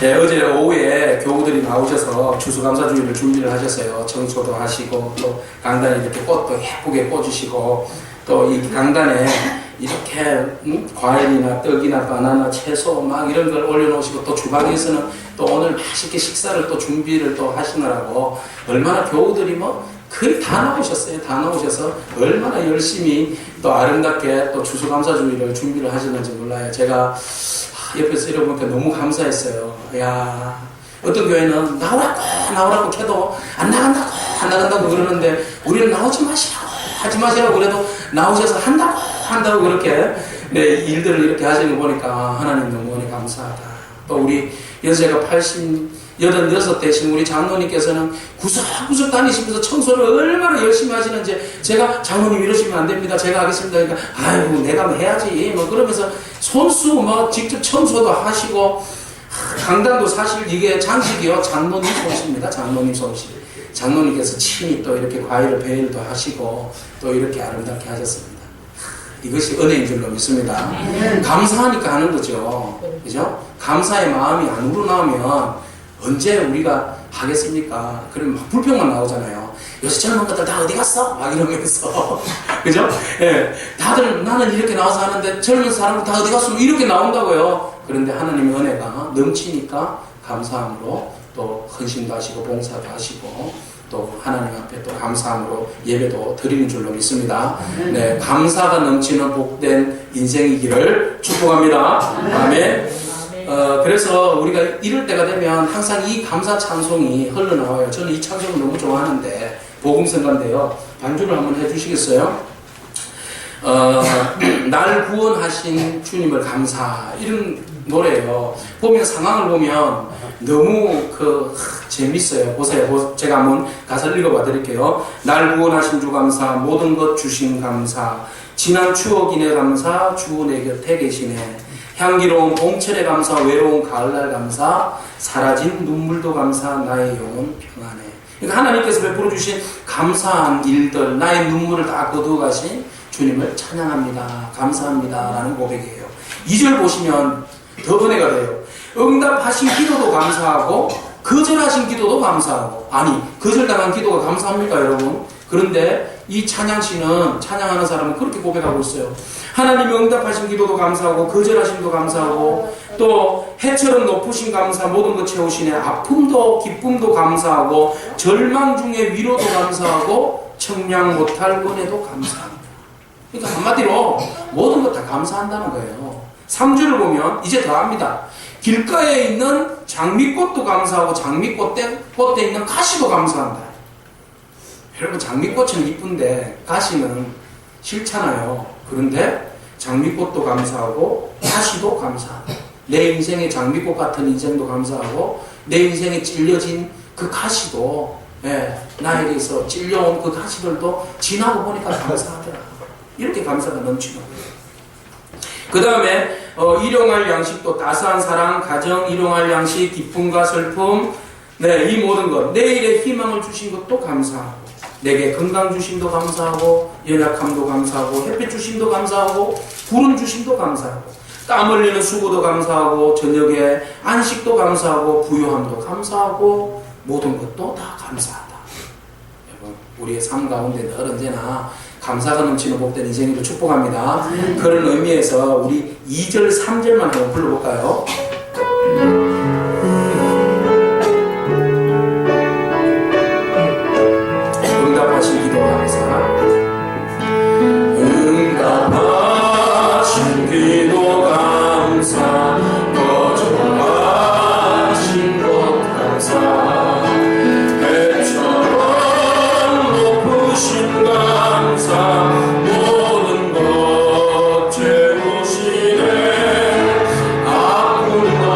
네, 어제 오후에 교우들이 나오셔서 추수감사주일을 준비를 하셨어요. 청소도 하시고 또 강단에 이렇게 꽃도 예쁘게 꽂으시고 또 이 강단에 이렇게 과일이나 떡이나 바나나 채소 막 이런 걸 올려놓으시고 또 주방에서는 또 오늘 맛있게 식사를 또 준비를 또 하시느라고 얼마나 교우들이 뭐 거의 다 나오셨어요. 다 나오셔서 얼마나 열심히 또 아름답게 또 추수감사주일을 준비를 하시는지 몰라요. 제가 옆에서 이러보니까 너무 감사했어요. 야, 어떤 교회는 나오라고 해도 안 나간다고 그러는데 우리는 나오지 마시라고 하지 마시라고 그래도 나오셔서 한다고 그렇게 네, 일들을 이렇게 하시는 거 보니까 하나님 너무 감사하다. 또 우리 연세가 86 되신 우리 장로님께서는 구석구석 다니시면서 청소를 얼마나 열심히 하시는지 제가 장로님 이러시면 안 됩니다. 제가 하겠습니다. 그러니까 아이고 내가 뭐 해야지 뭐 그러면서 손수 뭐 직접 청소도 하시고 강단도 사실 이게 장식이요. 장로님 솜씨입니다. 장로님 솜씨. 장로님께서 친히 또 이렇게 과일을 배일도 하시고 또 이렇게 아름답게 하셨습니다. 이것이 은혜인 줄로 믿습니다. 감사하니까 하는 거죠. 그죠? 감사의 마음이 안 우러나오면 언제 우리가 하겠습니까? 그러면 막 불평만 나오잖아요. 요새 젊은 것들 다 어디 갔어? 막 이러면서. 그죠? 예. 다들 나는 이렇게 나와서 하는데 젊은 사람들 다 어디 갔어? 이렇게 나온다고요. 그런데 하나님의 은혜가 넘치니까 감사함으로 또 헌신도 하시고 봉사도 하시고 또 하나님 앞에 또 감사함으로 예배도 드리는 줄로 믿습니다. 네, 감사가 넘치는 복된 인생이기를 축복합니다. 아멘. 그래서 우리가 이럴 때가 되면 항상 이 감사 찬송이 흘러나와요. 저는 이 찬송을 너무 좋아하는데 복음성가인데요. 반주를 한번 해주시겠어요? 날 구원하신 주님을 감사 이런 노래예요. 보면 상황을 보면 너무 재밌어요. 보세요. 제가 한번 가사를 읽어봐 드릴게요. 날 구원하신 주 감사, 모든 것 주신 감사, 지난 추억이네 감사, 주 내 곁에 계시네. 향기로운 봄철의 감사, 외로운 가을날 감사, 사라진 눈물도 감사, 나의 영혼 평안해. 그러니까 하나님께서 베풀어 주신 감사한 일들, 나의 눈물을 다 거두어 가신 주님을 찬양합니다. 감사합니다. 라는 고백이에요. 2절 보시면 더 은혜가 돼요. 응답하신 기도도 감사하고 거절하신 기도도 감사하고. 아니, 거절당한 기도가 감사합니까 여러분? 그런데 이 찬양시는 찬양하는 사람은 그렇게 고백하고 있어요. 하나님이 응답하신 기도도 감사하고 거절하신 기도 감사하고 또 해처럼 높으신 감사 모든 것 채우시네. 아픔도 기쁨도 감사하고 절망 중에 위로도 감사하고 청량 못할 은혜도 감사합니다. 그러니까 한마디로 모든 것 다 감사한다는 거예요. 3절을 보면 이제 더 합니다. 길가에 있는 장미꽃도 감사하고 장미꽃에 있는 가시도 감사한다. 여러분 장미꽃은 이쁜데 가시는 싫잖아요. 그런데 장미꽃도 감사하고 가시도 감사하다. 내 인생의 장미꽃 같은 인생도 감사하고 내 인생에 찔려진 그 가시도 나에게서 찔려온 그 가시들도 지나고 보니까 감사하더라. 이렇게 감사가 넘치는 거예요. 그 다음에 일용할 양식도 따스한 사랑, 가정, 일용할 양식, 기쁨과 슬픔, 이 모든 것, 내일의 희망을 주신 것도 감사하고 내게 건강 주심도 감사하고 연약함도 감사하고 햇빛 주심도 감사하고 구름 주심도 감사하고 땀 흘리는 수고도 감사하고 저녁에 안식도 감사하고 부유함도 감사하고 모든 것도 다 감사하다. 여러분 우리의 삶 가운데 늘 언제나 감사가 넘치는 복된 인생이를 축복합니다. 그런 의미에서 우리 2절 3절만 한번 불러볼까요? 응답하신 기도 감사. 응답하신 기도 감사. 거절하신 것 감사. 해처럼 높으신 감사. 모든 것 채우시네. 아픔과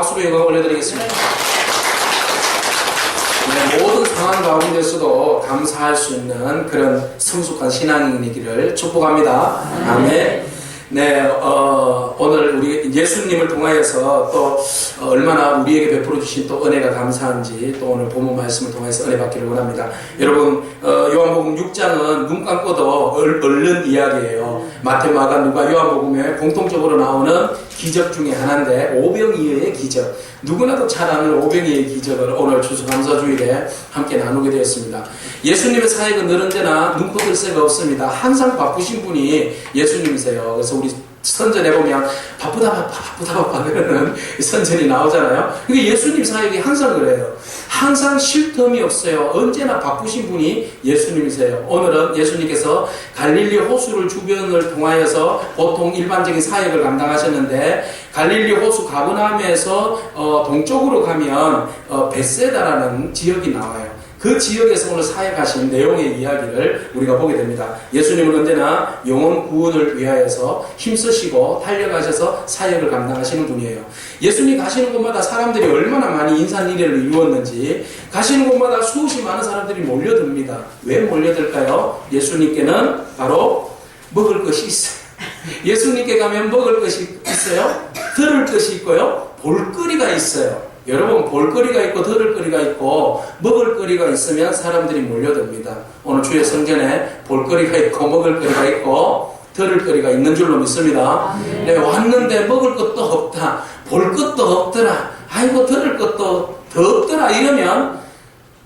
박수로 영광 올려드리겠습니다. 네, 모든 상황 가운데서도 감사할 수 있는 그런 성숙한 신앙인이기를 축복합니다. 아멘. 네, 오늘 우리 예수님을 통하여서 또 얼마나 우리에게 베풀어 주신 또 은혜가 감사한지 또 오늘 본문 말씀을 통해서 은혜 받기를 원합니다. 여러분, 요한복음 6장은 눈 감고도 얼른 이야기예요. 마태, 마가, 누가, 요한복음에 공통적으로 나오는 기적 중에 하나인데 오병이어의 기적. 누구나도 잘 아는 오병이어의 기적을 오늘 추수감사주일에 함께 나누게 되었습니다. 예수님의 사역은 늘 언제나 눈코 뜰 새가 없습니다. 항상 바쁘신 분이 예수님이세요. 그래서 우리 선전해 보면 바쁘다 그러는 선전이 나오잖아요. 근데 예수님 사역이 항상 그래요. 항상 쉴 틈이 없어요. 언제나 바쁘신 분이 예수님이세요. 오늘은 예수님께서 갈릴리 호수를 주변을 통하여서 보통 일반적인 사역을 감당하셨는데 갈릴리 호수 가버나움에서 동쪽으로 가면 벳세다라는 지역이 나와요. 그 지역에서 오늘 사역하신 내용의 이야기를 우리가 보게 됩니다. 예수님은 언제나 영혼 구원을 위하여서 힘쓰시고 달려가셔서 사역을 감당하시는 분이에요. 예수님 가시는 곳마다 사람들이 얼마나 많이 인산인해를 이루었는지 가시는 곳마다 수없이 많은 사람들이 몰려듭니다. 왜 몰려들까요? 예수님께는 바로 먹을 것이 있어요. 예수님께 가면 먹을 것이 있어요. 들을 것이 있고요. 볼거리가 있어요. 여러분, 볼거리가 있고 들을거리가 있고 먹을거리가 있으면 사람들이 몰려듭니다. 오늘 주의 성전에 볼거리가 있고 먹을거리가 있고 들을거리가 있는 줄로 믿습니다. 네, 왔는데 먹을 것도 없다, 볼 것도 없더라, 아이고 들을 것도 더 없더라 이러면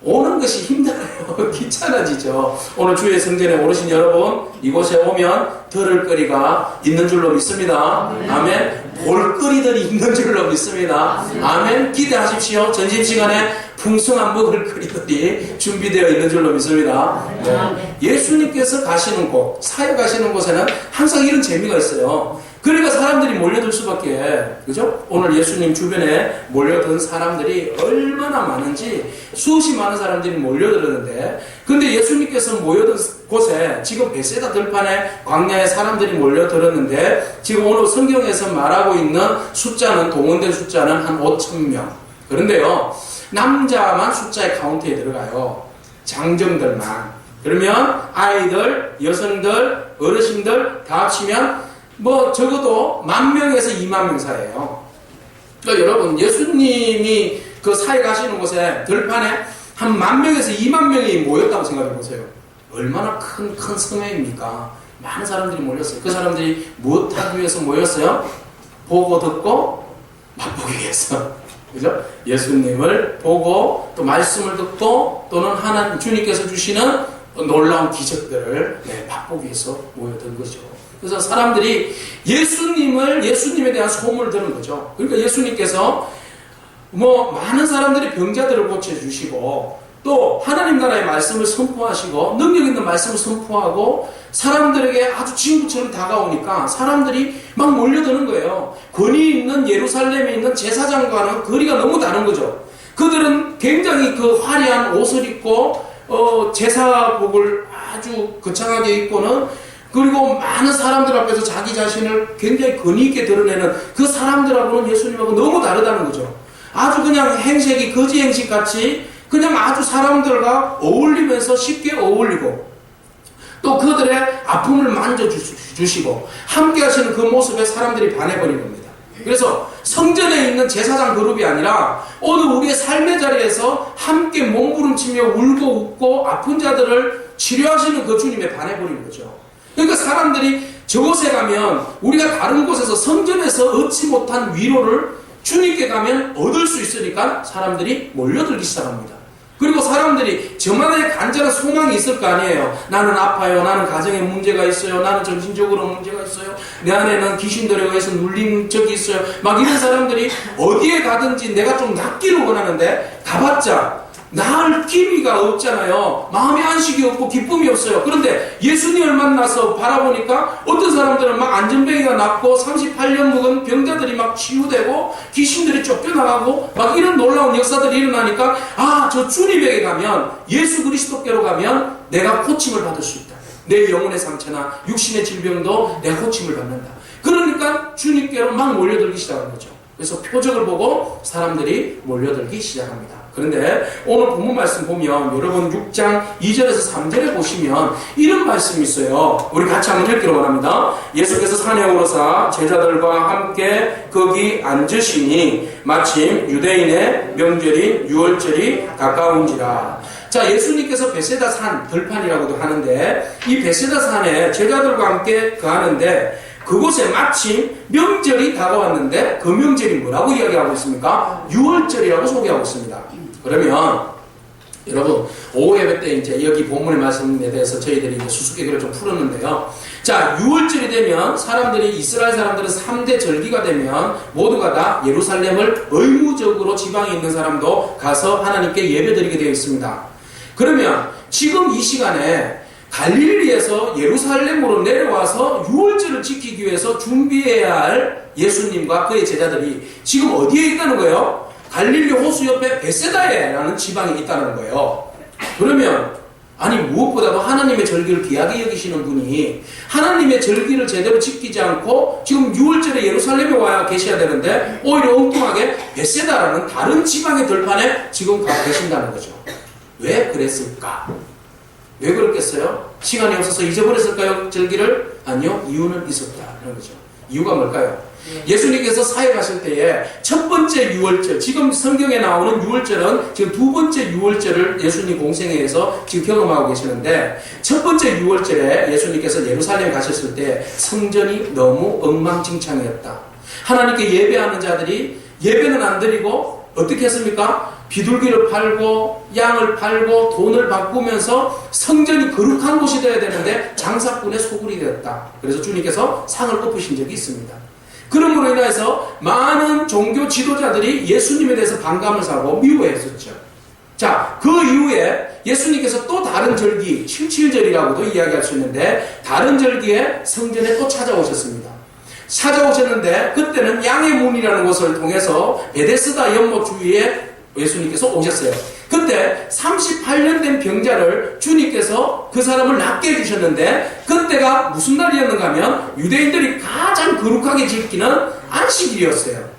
오는 것이 힘들어요. 귀찮아지죠. 오늘 주의 성전에 오르신 여러분, 이곳에 오면 들을 거리가 있는 줄로 믿습니다. 아멘. 볼거리들이 있는 줄로 믿습니다. 아멘. 기대하십시오. 점심시간에 풍성한 먹을거리들이 준비되어 있는 줄로 믿습니다. 네. 예수님께서 가시는 곳, 사역하시는 곳에는 항상 이런 재미가 있어요. 그러니까 사람들이 몰려들 수밖에, 그죠? 오늘 예수님 주변에 몰려든 사람들이 얼마나 많은지 수없이 많은 사람들이 몰려들었는데, 근데 예수님께서 모여든 곳에 지금 벳세다 들판에 광야에 사람들이 몰려들었는데, 지금 오늘 성경에서 말하고 있는 숫자는, 동원된 숫자는 한 5,000명. 그런데요, 남자만 숫자의 카운트에 들어가요. 장정들만. 그러면 아이들, 여성들, 어르신들 다 합치면 적어도 10,000명에서 20,000명 사이에요. 그러니까 여러분, 예수님이 그 사역하시는 곳에 들판에 한 10,000명에서 20,000명이 모였다고 생각해 보세요. 얼마나 큰 성회입니까? 많은 사람들이 몰렸어요. 그 사람들이 무엇 하기 위해서 모였어요? 보고 듣고 맛보기 위해서. 그죠? 예수님을 보고 또 말씀을 듣고 또는 하나님 주님께서 주시는 놀라운 기적들을 맛보기 위해서 모였던 거죠. 그래서 사람들이 예수님에 대한 소문을 들은 거죠. 그러니까 예수님께서 많은 사람들이 병자들을 고쳐주시고 또 하나님 나라의 말씀을 선포하시고 능력 있는 말씀을 선포하고 사람들에게 아주 친구처럼 다가오니까 사람들이 막 몰려드는 거예요. 권위 있는 예루살렘에 있는 제사장과는 거리가 너무 다른 거죠. 그들은 굉장히 그 화려한 옷을 입고 제사복을 아주 거창하게 입고는, 그리고 많은 사람들 앞에서 자기 자신을 굉장히 권위 있게 드러내는 그 사람들하고는 예수님하고 너무 다르다는 거죠. 아주 그냥 행색이 거지 행식같이 그냥 아주 사람들과 어울리면서 쉽게 어울리고 또 그들의 아픔을 만져주시고 함께 하시는 그 모습에 사람들이 반해버린 겁니다. 그래서 성전에 있는 제사장 그룹이 아니라 오늘 우리의 삶의 자리에서 함께 몸부림치며 울고 웃고 아픈 자들을 치료하시는 그 주님에 반해버린 거죠. 그러니까 사람들이 저곳에 가면 우리가 다른 곳에서 성전에서 얻지 못한 위로를 주님께 가면 얻을 수 있으니까 사람들이 몰려들기 시작합니다. 그리고 사람들이 저만의 간절한 소망이 있을 거 아니에요. 나는 아파요. 나는 가정에 문제가 있어요. 나는 정신적으로 문제가 있어요. 내 안에는 귀신들에 의해서 눌린 적이 있어요. 막 이런 사람들이 어디에 가든지 내가 좀 낫기를 원하는데 가봤자 나을 기미가 없잖아요. 마음의 안식이 없고 기쁨이 없어요. 그런데 예수님을 만나서 바라보니까 어떤 사람들은 막 안전뱅이가 낫고 38년 묵은 병자들이 막 치유되고 귀신들이 쫓겨나가고 막 이런 놀라운 역사들이 일어나니까 저 주님에게 가면, 예수 그리스도께로 가면 내가 고침을 받을 수 있다. 내 영혼의 상처나 육신의 질병도 내가 고침을 받는다. 그러니까 주님께로 막 몰려들기 시작한 거죠. 그래서 표적을 보고 사람들이 몰려들기 시작합니다. 그런데 오늘 본문 말씀 보면 여러분 6장 2절에서 3절에 보시면 이런 말씀이 있어요. 우리 같이 한번 읽기를 원합니다. 예수께서 산에 오르사 제자들과 함께 거기 앉으시니 마침 유대인의 명절인 유월절이 가까운지라. 자, 예수님께서 베세다 산 들판이라고도 하는데 이 베세다 산에 제자들과 함께 가는데 그곳에 마침 명절이 다가왔는데 그 명절이 뭐라고 이야기하고 있습니까? 유월절이라고 소개하고 있습니다. 그러면 여러분 오후 예배 때 이제 여기 본문의 말씀에 대해서 저희들이 이제 수수께끼를 좀 풀었는데요. 자, 유월절이 되면 사람들이 이스라엘 사람들은 3대 절기가 되면 모두가 다 예루살렘을 의무적으로 지방에 있는 사람도 가서 하나님께 예배드리게 되어 있습니다. 그러면 지금 이 시간에 갈릴리에서 예루살렘으로 내려와서 유월절을 지키기 위해서 준비해야 할 예수님과 그의 제자들이 지금 어디에 있다는 거예요? 갈릴리 호수 옆에 베세다에라는 지방에 있다는 거예요. 그러면 아니 무엇보다도 하나님의 절기를 귀하게 여기시는 분이 하나님의 절기를 제대로 지키지 않고 지금 유월절에 예루살렘에 와야 계셔야 되는데 오히려 엉뚱하게 베세다라는 다른 지방의 들판에 지금 가 계신다는 거죠. 왜 그랬을까? 왜 그렇겠어요? 시간이 없어서 잊어버렸을까요? 절기를? 아니요. 이유는 있었다. 그런 거죠. 이유가 뭘까요? 예수님께서 사역하실 때에 첫 번째 유월절, 지금 성경에 나오는 유월절은 지금 두 번째 유월절을 예수님 공생애에서 지금 경험하고 계시는데 첫 번째 유월절에 예수님께서 예루살렘에 가셨을 때 성전이 너무 엉망진창이었다. 하나님께 예배하는 자들이 예배는 안 드리고 어떻게 했습니까? 비둘기를 팔고 양을 팔고 돈을 바꾸면서 성전이 거룩한 곳이 되어야 되는데 장사꾼의 소굴이 되었다. 그래서 주님께서 상을 엎으신 적이 있습니다. 그러므로 인해서 많은 종교 지도자들이 예수님에 대해서 반감을 사고 미워했었죠. 자, 그 이후에 예수님께서 또 다른 절기 77절이라고도 이야기할 수 있는데 다른 절기에 성전에 또 찾아오셨습니다. 찾아오셨는데 그때는 양의 문이라는 곳을 통해서 베데스다 연못 주위에 예수님께서 오셨어요. 그때 38년 된 병자를 주님께서 그 사람을 낫게 해주셨는데 그때가 무슨 날이었는가 하면 유대인들이 가장 거룩하게 지키는 안식일이었어요.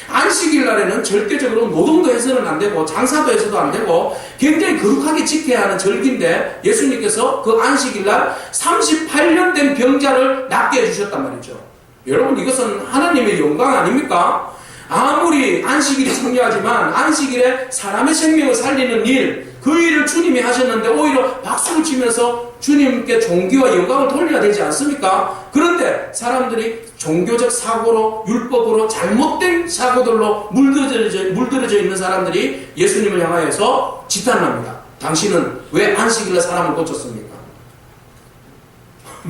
안식일 날에는 절대적으로 노동도 해서는 안 되고 장사도 해서도 안 되고 굉장히 거룩하게 지켜야 하는 절기인데 예수님께서 그 안식일 날 38년 된 병자를 낫게 해주셨단 말이죠. 여러분 이것은 하나님의 영광 아닙니까? 아무리 안식일이 중요하지만 안식일에 사람의 생명을 살리는 일, 그 일을 주님이 하셨는데 오히려 박수를 치면서 주님께 존귀와 영광을 돌려야 되지 않습니까? 그런데 사람들이 종교적 사고로 율법으로 잘못된 사고들로 물들어져 있는 사람들이 예수님을 향하여서 지탄을 합니다. 당신은 왜 안식일에 사람을 고쳤습니까?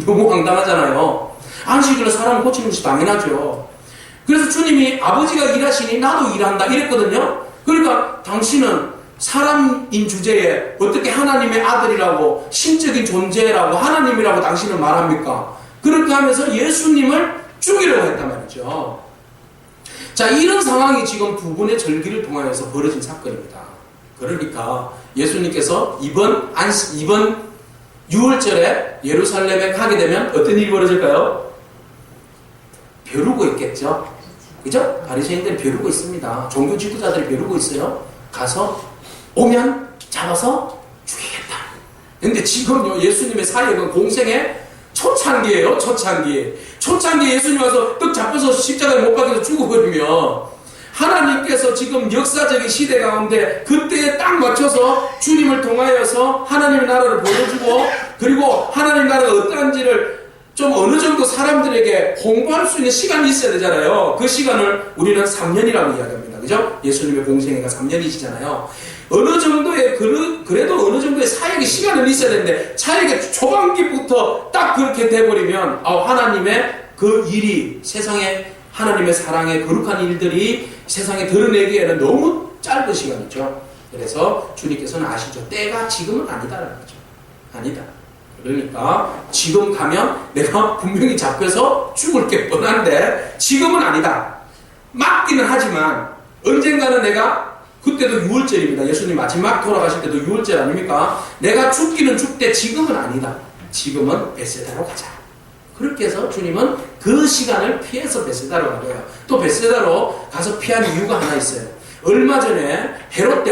너무 황당하잖아요. 안식일에 사람을 고치는 것이 당연하죠. 그래서 주님이 아버지가 일하시니 나도 일한다 이랬거든요. 그러니까 당신은 사람인 주제에 어떻게 하나님의 아들이라고 신적인 존재라고 하나님이라고 당신은 말합니까? 그렇게 하면서 예수님을 죽이려고 했단 말이죠. 자, 이런 상황이 지금 두 분의 절기를 통하여서 벌어진 사건입니다. 그러니까 예수님께서 이번 유월절에 예루살렘에 가게 되면 어떤 일이 벌어질까요? 벼르고 있겠죠. 그죠? 바리새인들이 벼르고 있습니다. 종교 지도자들이 벼르고 있어요. 가서 오면 잡아서 죽이겠다. 근데 지금요 예수님의 사역은 공생의 초창기예요. 초창기에 예수님 와서 떡 잡혀서 십자가에 못 박혀서 죽어버리면 하나님께서 지금 역사적인 시대 가운데 그때에 딱 맞춰서 주님을 통하여서 하나님의 나라를 보여주고 그리고 하나님 나라가 어떠한지를 좀 어느 정도 사람들에게 공부할 수 있는 시간이 있어야 되잖아요. 그 시간을 우리는 3년이라고 이야기합니다. 그죠? 예수님의 공생애가 3년이시잖아요. 어느 정도의, 그래도 어느 정도의 사역의 시간은 있어야 되는데, 사역의 초반기부터 딱 그렇게 돼버리면, 하나님의 그 일이 세상에, 하나님의 사랑의 거룩한 일들이 세상에 드러내기에는 너무 짧은 시간이죠. 그래서 주님께서는 아시죠? 때가 지금은 아니다라는 거죠. 아니다. 그러니까 지금 가면 내가 분명히 잡혀서 죽을 게 뻔한데 지금은 아니다. 맞기는 하지만 언젠가는 내가 그때도 유월절입니다. 예수님 마지막 돌아가실 때도 유월절 아닙니까? 내가 죽기는 죽되 지금은 아니다. 지금은 베세다로 가자. 그렇게 해서 주님은 그 시간을 피해서 베세다로 간 거예요. 또 베세다로 가서 피한 이유가 하나 있어요. 얼마 전에 헤롯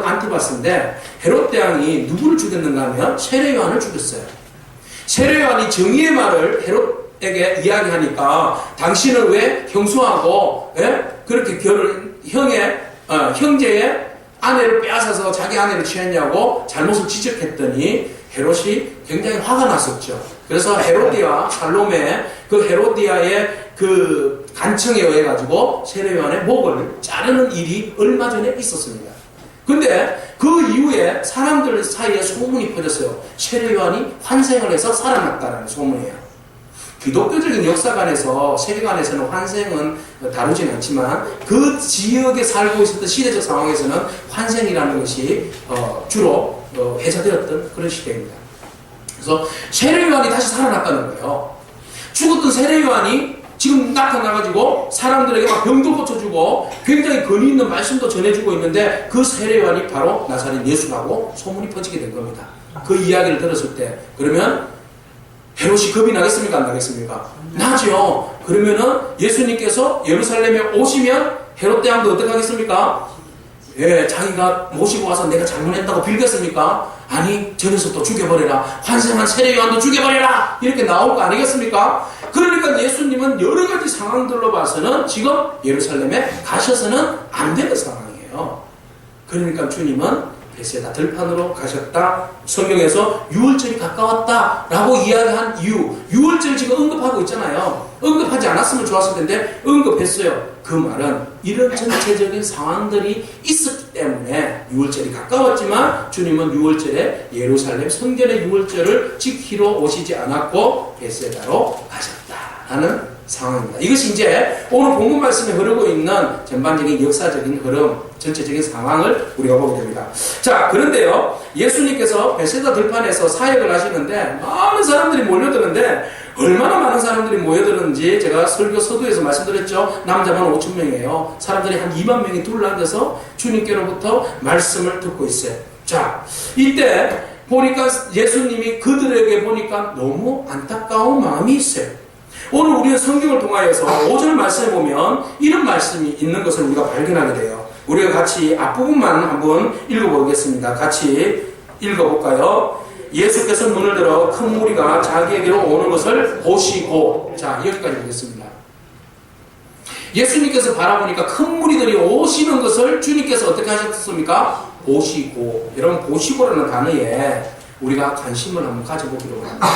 안티바스인데 헤롯 대왕이 누구를 죽였는가 하면 세례 요한을 죽였어요. 세례 요한이 정의의 말을 헤롯에게 이야기하니까 당신은 왜 형수하고 그렇게 형제의 아내를 빼앗아서 자기 아내를 취했냐고 잘못을 지적했더니 헤롯이 굉장히 화가 났었죠. 그래서 헤로디아 살로메 그 헤로디아의 그 간청에 의해 가지고 세례 요한의 목을 자르는 일이 얼마 전에 있었습니다. 근데 그 이후에 사람들 사이에 소문이 퍼졌어요. 세례 요한이 환생을 해서 살아났다는 소문이에요. 기독교적인 역사관에서 세계관에서는 환생은 다루진 않지만 그 지역에 살고 있었던 시대적 상황에서는 환생이라는 것이 주로 회자되었던 그런 시대입니다. 그래서 세례 요한이 다시 살아났다는 거예요. 죽었던 세례 요한이 지금 나타나가지고 사람들에게 막 병도 고쳐주고 굉장히 권위 있는 말씀도 전해주고 있는데 그 세례 요한이 바로 나사렛 예수라고 소문이 퍼지게 된 겁니다. 그 이야기를 들었을 때 그러면 헤롯이 겁이 나겠습니까? 안 나겠습니까? 나죠. 그러면은 예수님께서 예루살렘에 오시면 헤롯 대왕도 어떻게 하겠습니까? 예, 자기가 모시고 와서 내가 잘못했다고 빌겠습니까? 아니, 저 녀석도 죽여버려라. 환생한 세례 요한도 죽여버려라. 이렇게 나올 거 아니겠습니까? 그러니까 예수님은 여러 가지 상황들로 봐서는 지금 예루살렘에 가셔서는 안 되는 상황이에요. 그러니까 주님은 베세다 들판으로 가셨다. 성경에서 유월절이 가까웠다라고 이야기한 이유, 유월절 지금 언급하고 있잖아요. 언급하지 않았으면 좋았을 텐데 언급했어요. 그 말은 이런 전체적인 상황들이 있었기 때문에 유월절이 가까웠지만 주님은 유월절에 예루살렘 성전의 유월절을 지키러 오시지 않았고 베세다로 가셨다라는 상황입니다. 이것이 이제 오늘 본문 말씀에 흐르고 있는 전반적인 역사적인 흐름, 전체적인 상황을 우리가 보게 됩니다. 자, 그런데요, 예수님께서 베세다 들판에서 사역을 하시는데 많은 사람들이 몰려드는데 얼마나 많은 사람들이 모여드는지 제가 설교 서두에서 말씀드렸죠. 남자만 5,000명이에요. 사람들이 한 2만 명이 둘러앉아서 주님께로부터 말씀을 듣고 있어요. 자, 이때 보니까 예수님이 그들에게 보니까 너무 안타까운 마음이 있어요. 오늘 우리는 성경을 통하여서 5절 말씀에 보면 이런 말씀이 있는 것을 우리가 발견하게 돼요. 우리가 같이 앞부분만 한번 읽어보겠습니다. 같이 읽어볼까요? 예수께서 눈을 들어 큰 무리가 자기에게로 오는 것을 보시고, 자, 여기까지 보겠습니다. 예수님께서 바라보니까 큰 무리들이 오시는 것을 주님께서 어떻게 하셨습니까? 보시고. 여러분, 보시고라는 단어에 우리가 관심을 한번 가져보기로 합니다.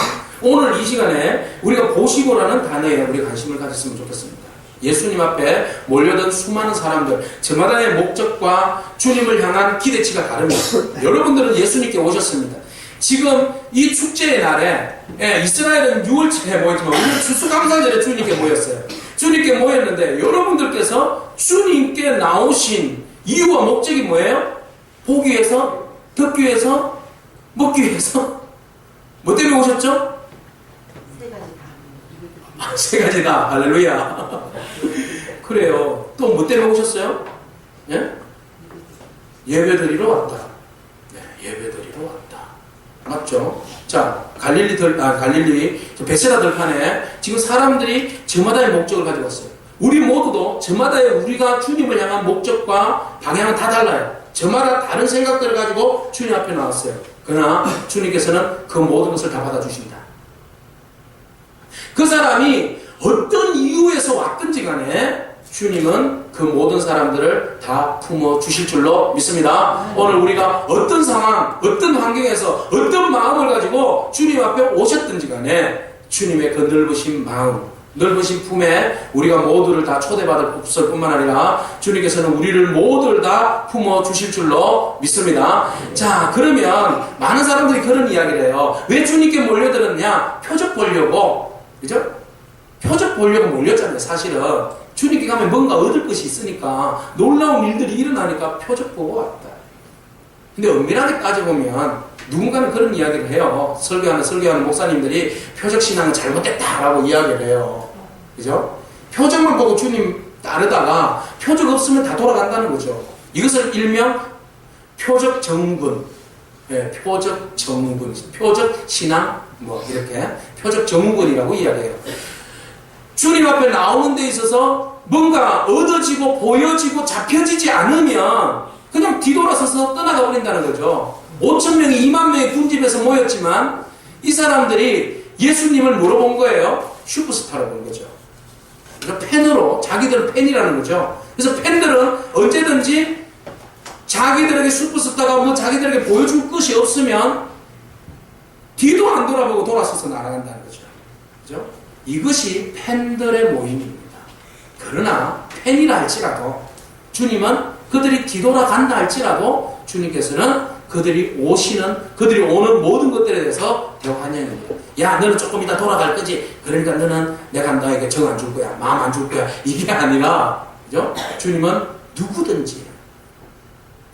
오늘 이 시간에 우리가 보시고라는 단어에 우리가 관심을 가졌으면 좋겠습니다. 예수님 앞에 몰려든 수많은 사람들, 저마다의 목적과 주님을 향한 기대치가 다릅니다. 여러분들은 예수님께 오셨습니다. 지금 이 축제의 날에 이스라엘은 6월절에 모였지만 우리는 추수감사절에 주님께 모였어요. 주님께 모였는데 여러분들께서 주님께 나오신 이유와 목적이 뭐예요? 보기 위해서? 듣기 위해서? 먹기 위해서? 뭐 때문에 오셨죠? 세 가지다. 할렐루야. 그래요. 또 뭐 때문에 오셨어요? 예? 예배드리러 왔다. 네, 예배드리러 왔다. 맞죠? 자, 갈릴리 베세다 들판에 지금 사람들이 저마다의 목적을 가지고 왔어요. 우리 모두도 저마다의 우리가 주님을 향한 목적과 방향은 다 달라요. 저마다 다른 생각들을 가지고 주님 앞에 나왔어요. 그러나 주님께서는 그 모든 것을 다 받아주십니다. 그 사람이 어떤 이유에서 왔든지 간에 주님은 그 모든 사람들을 다 품어주실 줄로 믿습니다. 오늘 우리가 어떤 상황, 어떤 환경에서 어떤 마음을 가지고 주님 앞에 오셨든지 간에 주님의 그 넓으신 마음, 넓으신 품에 우리가 모두를 다 초대받을 뿐만 아니라 주님께서는 우리를 모두를 다 품어주실 줄로 믿습니다. 자, 그러면 많은 사람들이 그런 이야기를 해요. 왜 주님께 몰려들었냐? 표적 보려고. 그죠? 표적 보려고 몰렸잖아요. 사실은 주님께 가면 뭔가 얻을 것이 있으니까 놀라운 일들이 일어나니까 표적 보고 왔다. 근데 엄밀하게 따져보면 누군가는 그런 이야기를 해요. 설교하는 목사님들이 표적신앙은 잘못됐다라고 이야기를 해요. 그죠? 표적만 보고 주님 따르다가 표적 없으면 다 돌아간다는 거죠. 이것을 일명 표적 정군, 예, 표적 정군, 표적 신앙, 뭐 이렇게 표적 정군이라고 이야기해요. 주님 앞에 나오는 데 있어서 뭔가 얻어지고 보여지고 잡혀지지 않으면 그냥 뒤돌아서서 떠나가 버린다는 거죠. 5,000명이 2만 명이 군집에서 모였지만 이 사람들이 예수님을 물어본 거예요. 슈퍼스타로 본 거죠. 그러니까 팬으로, 자기들은 팬이라는 거죠. 그래서 팬들은 언제든지 자기들에게 슈퍼스타가 뭐 자기들에게 보여줄 것이 없으면 뒤도 안 돌아보고 돌아서서 날아간다는 거죠. 그죠? 이것이 팬들의 모임입니다. 그러나 팬이라 할지라도 주님은 그들이 뒤돌아간다 할지라도 주님께서는 그들이 오는 모든 것들에 대해서 대환영입니다. 야, 너는 조금 이따 돌아갈 거지? 그러니까 너는 내가 너에게 정 안 줄 거야. 마음 안 줄 거야. 이게 아니라, 그죠? 주님은 누구든지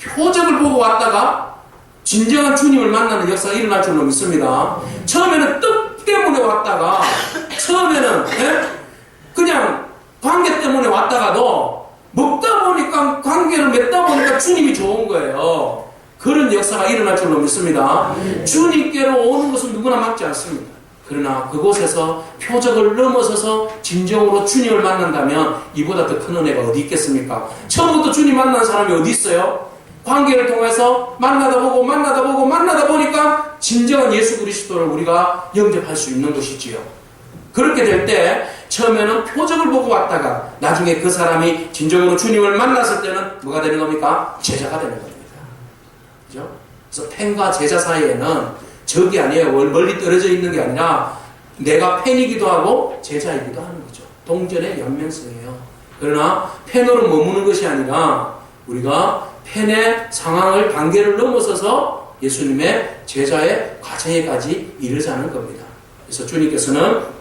표적을 보고 왔다가 진정한 주님을 만나는 역사가 일어날 줄로 믿습니다. 처음에는 뜻 때문에 왔다가, 처음에는 그냥 관계 때문에 왔다가도 먹다 보니까, 관계를 맺다 보니까 주님이 좋은 거예요. 그런 역사가 일어날 줄로 믿습니다. 주님께로 오는 것은 누구나 막지 않습니다. 그러나 그곳에서 표적을 넘어서서 진정으로 주님을 만난다면 이보다 더 큰 은혜가 어디 있겠습니까? 처음부터 주님 만난 사람이 어디 있어요? 관계를 통해서 만나다 보니까 진정한 예수 그리스도를 우리가 영접할 수 있는 것이지요. 그렇게 될 때 처음에는 표적을 보고 왔다가 나중에 그 사람이 진정으로 주님을 만났을 때는 뭐가 되는 겁니까? 제자가 되는 겁니다. 그죠? 그래서 팬과 제자 사이에는 적이 아니에요. 멀리 떨어져 있는 게 아니라 내가 팬이기도 하고 제자이기도 하는 거죠. 동전의 연명성이에요. 그러나 팬으로 머무는 것이 아니라 우리가 팬의 상황을 단계를 넘어서서 예수님의 제자의 과정에까지 이르자는 겁니다. 그래서 주님께서는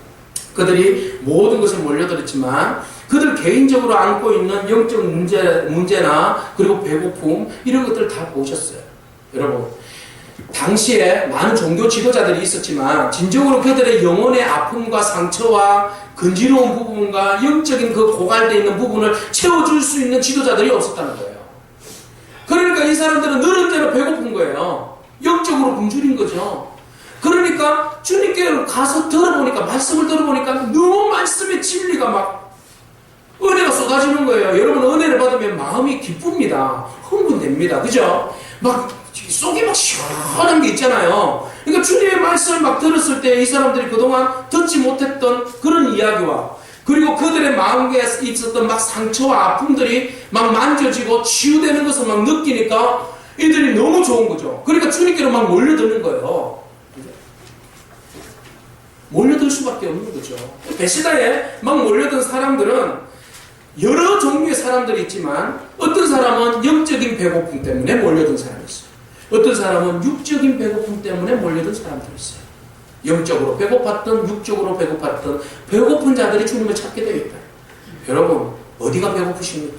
그들이 모든 것을 몰려들었지만 그들 개인적으로 안고 있는 영적 문제나 그리고 배고픔 이런 것들을 다 보셨어요. 여러분, 당시에 많은 종교 지도자들이 있었지만 진정으로 그들의 영혼의 아픔과 상처와 근지러운 부분과 영적인 그 고갈되어 있는 부분을 채워줄 수 있는 지도자들이 없었다는 거예요. 그러니까 이 사람들은 늘은 대로 배고픈 거예요. 영적으로 굶주린 거죠. 그러니까 주님께 가서 들어보니까, 말씀을 들어보니까 너무 말씀의 진리가 막 은혜가 쏟아지는 거예요. 여러분, 은혜를 받으면 마음이 기쁩니다. 흥분됩니다. 그죠? 막 속이 막 시원한 게 있잖아요. 그러니까 주님의 말씀을 막 들었을 때 이 사람들이 그동안 듣지 못했던 그런 이야기와 그리고 그들의 마음에 있었던 막 상처와 아픔들이 막 만져지고 치유되는 것을 막 느끼니까 이들이 너무 좋은 거죠. 그러니까 주님께로 막 몰려드는 거예요. 몰려들 수밖에 없는 거죠. 베시다에 막 몰려든 사람들은 여러 종류의 사람들이 있지만 어떤 사람은 영적인 배고픔 때문에 몰려든 사람이 있어요. 어떤 사람은 육적인 배고픔 때문에 몰려든 사람들이 있어요. 영적으로 배고팠던 육적으로 배고팠던 배고픈 자들이 주님을 찾게 되어 있다. 여러분, 어디가 배고프십니까?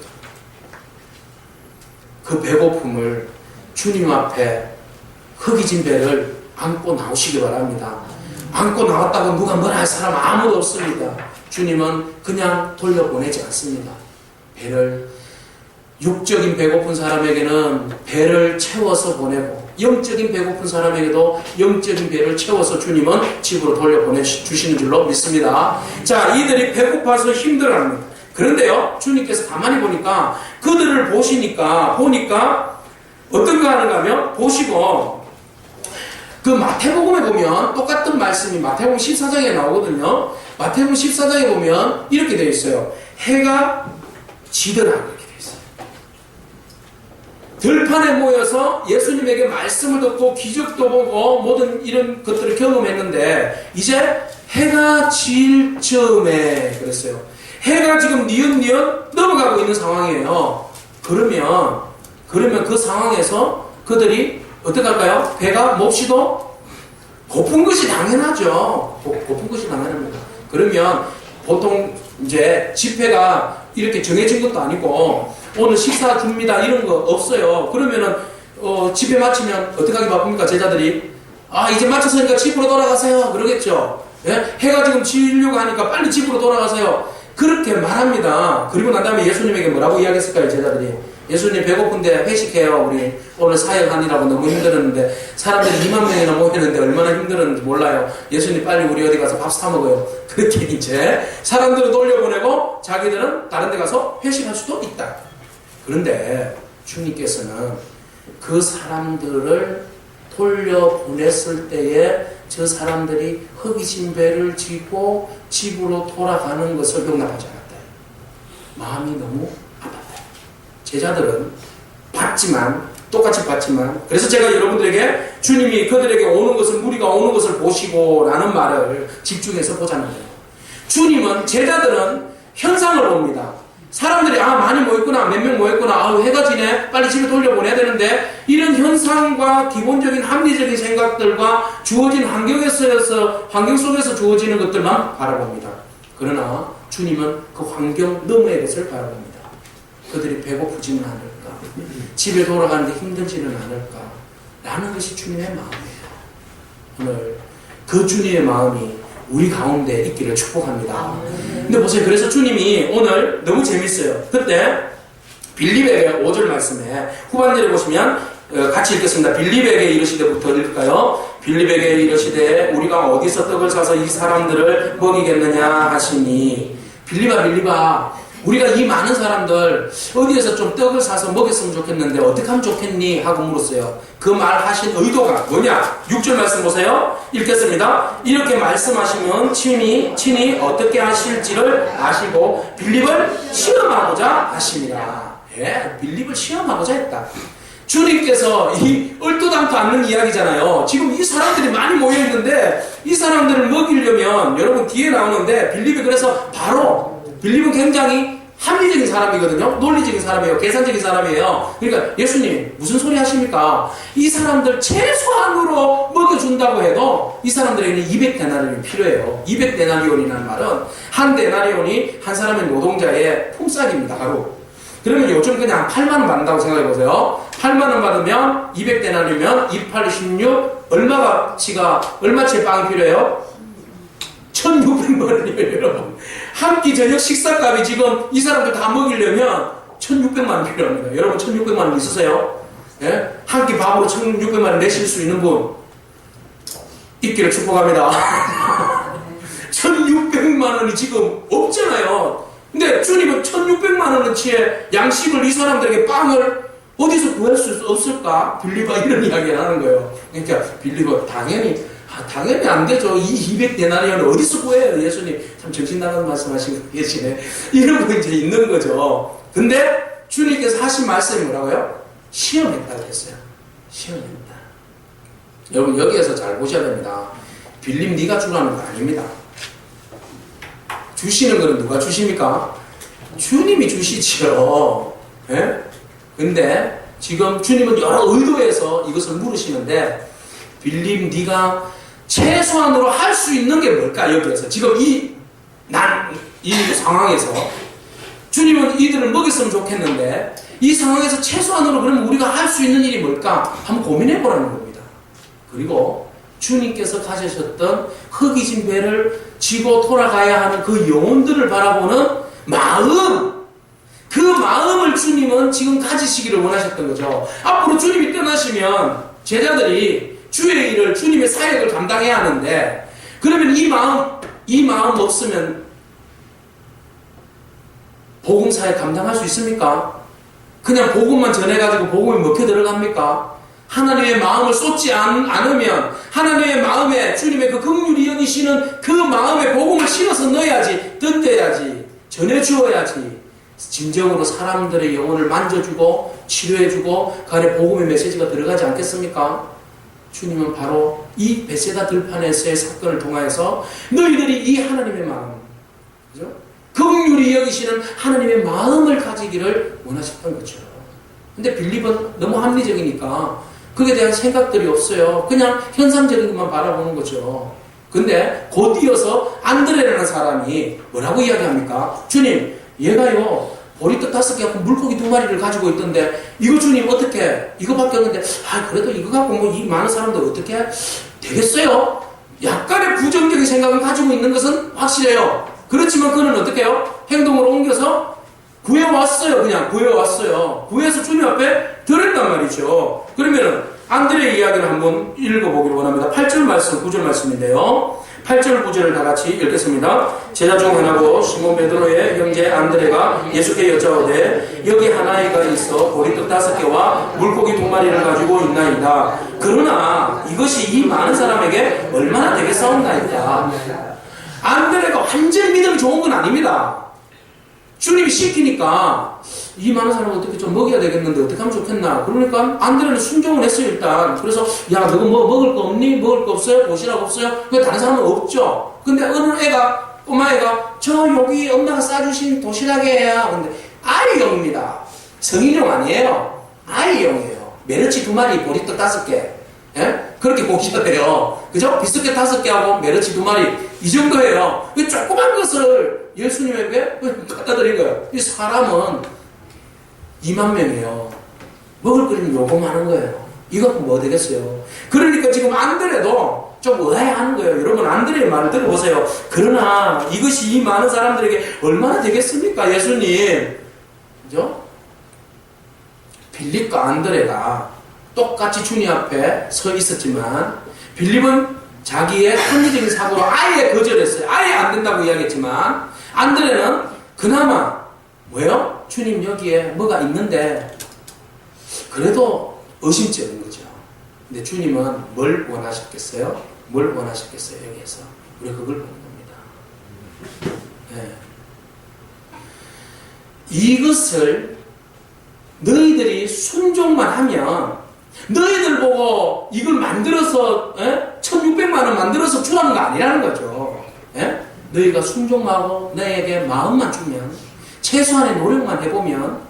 그 배고픔을 주님 앞에 허기진 배를 안고 나오시기 바랍니다. 안고 나왔다고 누가 뭐라 할 사람 아무도 없습니다. 주님은 그냥 돌려보내지 않습니다. 배를, 육적인 배고픈 사람에게는 배를 채워서 보내고 영적인 배고픈 사람에게도 영적인 배를 채워서 주님은 집으로 돌려보내주시는 줄로 믿습니다. 자, 이들이 배고파서 힘들어합니다. 그런데요, 주님께서 가만히 보니까 그들을 보니까 어떤가 하는가 하면 보시고 그 마태복음에 보면 똑같은 말씀이 마태복음 14장에 나오거든요. 마태복음 14장에 보면 이렇게 되어 있어요. 해가 지더라 이렇게 되어 있어요. 들판에 모여서 예수님에게 말씀을 듣고 기적도 보고 모든 이런 것들을 경험했는데 이제 해가 질 즈음에 그랬어요. 해가 지금 니은니은 넘어가고 있는 상황이에요. 그러면 그 상황에서 그들이 어떻게 할까요? 배가 몹시도 고픈 것이 당연하죠. 고픈 것이 당연합니다. 그러면 보통 이제 집회가 이렇게 정해진 것도 아니고 오늘 식사 줍니다 이런 거 없어요. 그러면은 집회 마치면 어떻게 하기 바쁩니까? 제자들이 이제 마쳤으니까 집으로 돌아가세요 그러겠죠. 예? 해가 지금 지려고 하니까 빨리 집으로 돌아가세요 그렇게 말합니다. 그리고 난 다음에 예수님에게 뭐라고 이야기했을까요? 제자들이 예수님 배고픈데 회식해요. 우리 오늘 사역하느라고 너무 힘들었는데 사람들이 2만 명이나 모이는데 얼마나 힘들었는지 몰라요. 예수님 빨리 우리 어디 가서 밥 사 먹어요. 그렇게 이제 사람들을 돌려보내고 자기들은 다른 데 가서 회식할 수도 있다. 그런데 주님께서는 그 사람들을 돌려보냈을 때에 저 사람들이 허기진 배를 지고 집으로 돌아가는 것을 용납하지 않았다. 마음이 너무 아팠다. 제자들은 똑같이 봤지만, 그래서 제가 여러분들에게 주님이 그들에게 오는 것을, 무리가 오는 것을 보시고 라는 말을 집중해서 보자는 거예요. 주님은, 제자들은 현상을 봅니다. 사람들이 많이 모였구나, 몇 명 모였구나, 해가 지네, 빨리 집에 돌려보내야 되는데, 이런 현상과 기본적인 합리적인 생각들과 주어진 환경 속에서 주어지는 것들만 바라봅니다. 그러나 주님은 그 환경 너머의 것을 바라봅니다. 그들이 배고프지는 않을까, 집에 돌아가는데 힘들지는 않을까 라는 것이 주님의 마음이에요. 오늘 그 주님의 마음이 우리 가운데 있기를 축복합니다. 근데 보세요. 그래서 주님이 오늘 너무 재밌어요. 그때 빌립에게 5절 말씀에 후반절에 보시면 같이 읽겠습니다. 빌립에게 이르시되부터 읽을까요? 빌립에게 이르시되 우리가 어디서 떡을 사서 이 사람들을 먹이겠느냐 하시니, 빌립아 우리가 이 많은 사람들 어디에서 좀 떡을 사서 먹였으면 좋겠는데 어떻게 하면 좋겠니? 하고 물었어요. 그 말 하신 의도가 뭐냐? 6절 말씀 보세요. 읽겠습니다. 이렇게 말씀하시면 친히 어떻게 하실지를 아시고 빌립을 시험하고자 하심이라. 빌립을 시험하고자 했다. 주님께서 이 얼토당토 않는 이야기잖아요. 지금 이 사람들이 많이 모여있는데 이 사람들을 먹이려면, 여러분 뒤에 나오는데 빌립이 그래서 빌립은 굉장히 합리적인 사람이거든요. 논리적인 사람이에요. 계산적인 사람이에요. 그러니까 예수님 무슨 소리 하십니까? 이 사람들 최소한으로 먹여준다고 해도 이 사람들에게는 200데나리온이 필요해요. 200데나리온이라는 말은 한 데나리온이 한 사람의 노동자의 품삯입니다. 하루. 그러면 요즘 그냥 8만원 받는다고 생각해보세요. 8만원 받으면 200데나리면 28, 16 얼마치의 빵이 필요해요? 1600만원이에요, 여러분. 한 끼 저녁 식사값이 지금 이 사람들 다 먹이려면 1600만원 필요합니다. 여러분 1600만원 있으세요? 예? 한 끼 밥으로 1600만원 내실 수 있는 분 있기를 축복합니다. 1600만원이 지금 없잖아요. 근데 주님은 1600만원어치의 양식을, 이 사람들에게 빵을 어디서 구할 수 없을까? 빌립아 이런 이야기를 하는 거예요. 그러니까 빌립아 당연히 안 되죠. 이 200데나리온을 어디서 구해요? 예수님 참 정신 나간 말씀하시고 계시네. 이런 거 이제 있는 거죠. 근데 주님께서 하신 말씀이 뭐라고요? 시험했다고 했어요. 시험했다. 여러분 여기에서 잘 보셔야 됩니다. 빌립 네가 주라는 거 아닙니다. 주시는 거는 누가 주십니까? 주님이 주시죠. 예? 근데 지금 주님은 여러 의도에서 이것을 물으시는데, 빌립 네가 최소한으로 할 수 있는 게 뭘까? 여기에서 지금 이 상황에서 주님은 이들을 먹였으면 좋겠는데 이 상황에서 최소한으로 그러면 우리가 할 수 있는 일이 뭘까? 한번 고민해 보라는 겁니다. 그리고 주님께서 가지셨던 흙이진 배를 지고 돌아가야 하는 그 영혼들을 바라보는 마음, 그 마음을 주님은 지금 가지시기를 원하셨던 거죠. 앞으로 주님이 떠나시면 제자들이 주의 일을, 주님의 사역을 감당해야 하는데, 그러면 이 마음 없으면 복음 사역 감당할 수 있습니까? 그냥 복음만 전해가지고 복음이 먹혀 들어갑니까? 하나님의 마음을 쏟지 않으면, 하나님의 마음에 주님의 그 긍휼히 여기시는 그 마음에 복음을 실어서 넣어야지, 던져야지, 전해주어야지, 진정으로 사람들의 영혼을 만져주고 치료해주고 그 안에 복음의 메시지가 들어가지 않겠습니까? 주님은 바로 이 베세다 들판에서의 사건을 통하여서 너희들이 이 하나님의 마음, 그죠? 긍휼히 여기시는 하나님의 마음을 가지기를 원하셨던 거죠. 근데 빌립은 너무 합리적이니까 그에 대한 생각들이 없어요. 그냥 현상적인 것만 바라보는 거죠. 근데 곧 이어서 안드레라는 사람이 뭐라고 이야기합니까? 주님, 얘가요 보리떡 5개 갖고 물고기 2마리를 가지고 있던데 이거 주님 어떻게, 이거밖에 없는데 그래도 이거 갖고 뭐 이 많은 사람들 어떻게 되겠어요? 약간의 부정적인 생각을 가지고 있는 것은 확실해요. 그렇지만 그는 어떻게 해요? 행동으로 옮겨서 구해왔어요. 그냥 구해왔어요. 구해서 주님 앞에 드렸단 말이죠. 그러면은 안드레의 이야기를 한번 읽어보기를 원합니다. 8절 말씀, 9절 말씀인데요. 8절 9절을 다 같이 읽겠습니다. 제자 중 하나고 시몬 베드로의 형제 안드레가 예수께 여짜오되 여기 하나이가 있어 보리떡 5개와 물고기 2마리를 가지고 있나이다. 그러나 이것이 이 많은 사람에게 얼마나 되겠사옵나이다. 안드레가 완전 믿음이 좋은 건 아닙니다. 주님이 시키니까 이 많은 사람을 어떻게 좀 먹여야 되겠는데 어떻게 하면 좋겠나. 그러니까 안드레는 순종을 했어요. 일단. 그래서 야 너가 뭐 먹을 거 없니? 먹을 거 없어요? 도시락 없어요? 그 다른 사람은 없죠. 근데 어느 애가 꼬마애가 저 여기 엄마가 싸주신 도시락이에요. 근데 아이용입니다. 성인용 아니에요. 아이용이에요. 메르치 2마리 보리떡 5개. 예? 그렇게 보셔야 돼요. 그죠? 비스켓 5개하고 메르치 2마리 이 정도예요. 이 조그만 것을 예수님에게 갖다 드린 거예요. 이 사람은 2만 명이에요. 먹을 거리는 요거 많은 거예요. 이거 뭐 되겠어요? 그러니까 지금 안드레도 좀 의아해하는 거예요. 여러분 안드레의 말을 들어보세요. 그러나 이것이 이 많은 사람들에게 얼마나 되겠습니까? 예수님. 그죠? 빌립과 안드레가 똑같이 주님 앞에 서 있었지만 빌립은 자기의 합리적인 사고로 아예 거절했어요. 아예 안 된다고 이야기했지만 안드레는 그나마 왜요? 주님 여기에 뭐가 있는데 그래도 의심쩍은 거죠. 근데 주님은 뭘 원하셨겠어요? 뭘 원하셨겠어요? 여기에서 우리가 그걸 보는 겁니다. 네. 이것을 너희들이 순종만 하면 너희들 보고 이걸 만들어서 1600만 원 만들어서 주라는 거 아니라는 거죠. 예? 너희가 순종하고 너에게 마음만 주면 최소한의 노력만 해보면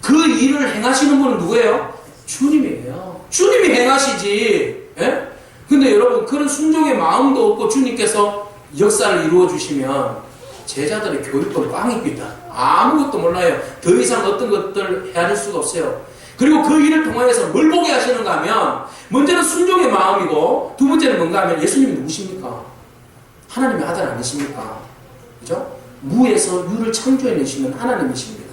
그 일을 행하시는 분은 누구예요? 주님이에요. 주님이 행하시지. 예? 근데 여러분 그런 순종의 마음도 없고 주님께서 역사를 이루어 주시면 제자들의 교육도 꽝입니다. 아무것도 몰라요. 더 이상 어떤 것들 해야 될 수가 없어요. 그리고 그 일을 통해서 뭘 보게 하시는가 하면 먼저는 순종의 마음이고 두 번째는 뭔가 하면 예수님이 누구십니까? 하나님의 아들 아니십니까? 그죠? 무에서 유를 창조해내시는 하나님이십니다.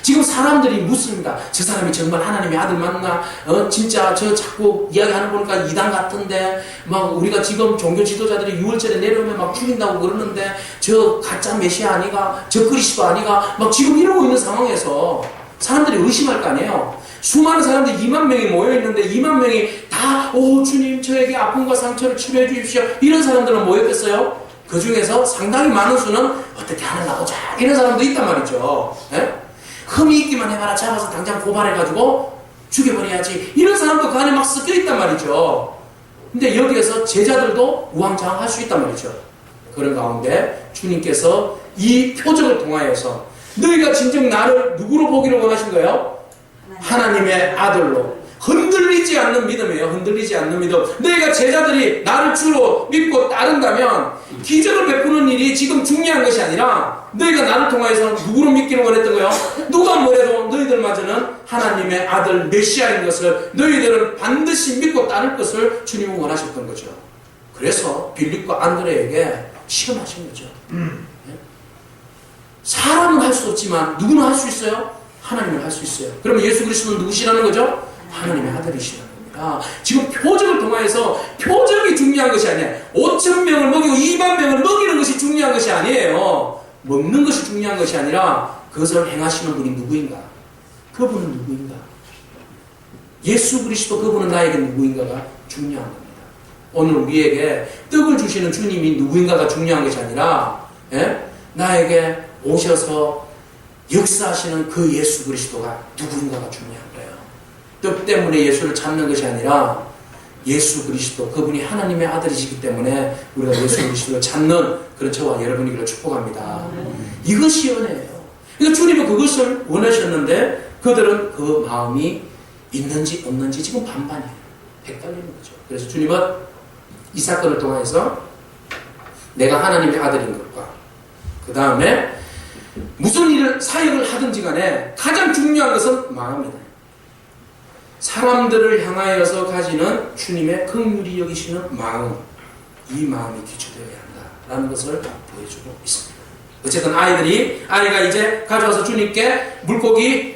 지금 사람들이 묻습니다. 저 사람이 정말 하나님의 아들 맞나? 진짜 저 자꾸 이야기하는 거 보니까 이단 같은데 막 우리가 지금 종교 지도자들이 6월절에 내려오면 막 죽인다고 그러는데 저 가짜 메시아 아니가? 저 그리스도 아니가? 막 지금 이러고 있는 상황에서 사람들이 의심할 거 아니에요. 수많은 사람들이 2만 명이 모여있는데 2만 명이 다 오 주님 저에게 아픔과 상처를 치료해 주십시오. 이런 사람들은 모였겠어요? 그 중에서 상당히 많은 수는 어떻게 하나 보자 이런 사람도 있단 말이죠. 예? 흠이 있기만 해봐라 잡아서 당장 고발해가지고 죽여버려야지 이런 사람도 그 안에 막 섞여 있단 말이죠. 근데 여기에서 제자들도 우왕좌왕할 수 있단 말이죠. 그런 가운데 주님께서 이 표적을 통하여서 너희가 진정 나를 누구로 보기를 원하신 거예요? 하나님의 아들로. 흔들리지 않는 믿음이에요. 흔들리지 않는 믿음. 너희가 제자들이 나를 주로 믿고 따른다면 기적을 베푸는 일이 지금 중요한 것이 아니라 너희가 나를 통하여서 누구로 믿기를 원했던 거예요? 누가 뭐래도 너희들마저는 하나님의 아들 메시아인 것을 너희들은 반드시 믿고 따를 것을 주님은 원하셨던 거죠. 그래서 빌립과 안드레에게 시험하신 거죠. 사람은 할 수 없지만 누구는 할 수 있어요? 하나님은 할 수 있어요. 그러면 예수 그리스도는 누구시라는 거죠? 하나님의 아들이시라는 겁니다. 지금 표적을 통하여서 표적이 중요한 것이 아니에요. 5,000명을 먹이고 2만 명을 먹이는 것이 중요한 것이 아니에요. 먹는 것이 중요한 것이 아니라 그것을 행하시는 분이 누구인가? 그분은 누구인가? 예수 그리스도 그분은 나에게 누구인가가 중요한 겁니다. 오늘 우리에게 떡을 주시는 주님이 누구인가가 중요한 것이 아니라 나에게 오셔서 역사하시는 그 예수 그리스도가 누구인가가 중요한 거예요. 떡 때문에 예수를 찾는 것이 아니라 예수 그리스도 그분이 하나님의 아들이시기 때문에 우리가 예수 그리스도를 찾는 그런 저와 여러분이기를 축복합니다. 이것이 은혜예요. 그러니까 주님은 그것을 원하셨는데 그들은 그 마음이 있는지 없는지 지금 반반이에요. 헷갈리는 거죠. 그래서 주님은 이 사건을 통해서 내가 하나님의 아들인 것과 그 다음에 무슨 일을 사역을 하든지 간에 가장 중요한 것은 마음이다. 사람들을 향하여서 가지는 주님의 긍휼히 여기시는 마음, 이 마음이 기초되어야 한다라는 것을 보여주고 있습니다. 어쨌든 아이가 이제 가져와서 주님께 물고기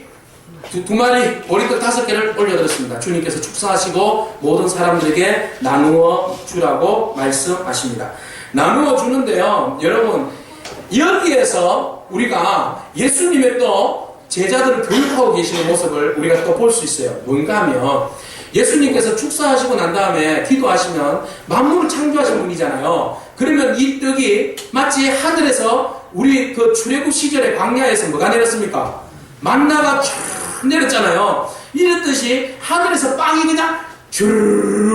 두 마리, 오리떡 5개를 올려드렸습니다. 주님께서 축사하시고 모든 사람들에게 나누어 주라고 말씀하십니다. 나누어 주는데요, 여러분, 여기에서 우리가 예수님의 또 제자들을 교육하고 계시는 모습을 우리가 또 볼 수 있어요. 뭔가 하면 예수님께서 축사하시고 난 다음에 기도하시면 만물을 창조하신 분이잖아요. 그러면 이 떡이 마치 하늘에서 우리 그 출애굽 시절의 광야에서 뭐가 내렸습니까? 만나가 쫙 내렸잖아요. 이랬듯이 하늘에서 빵이 그냥 쭉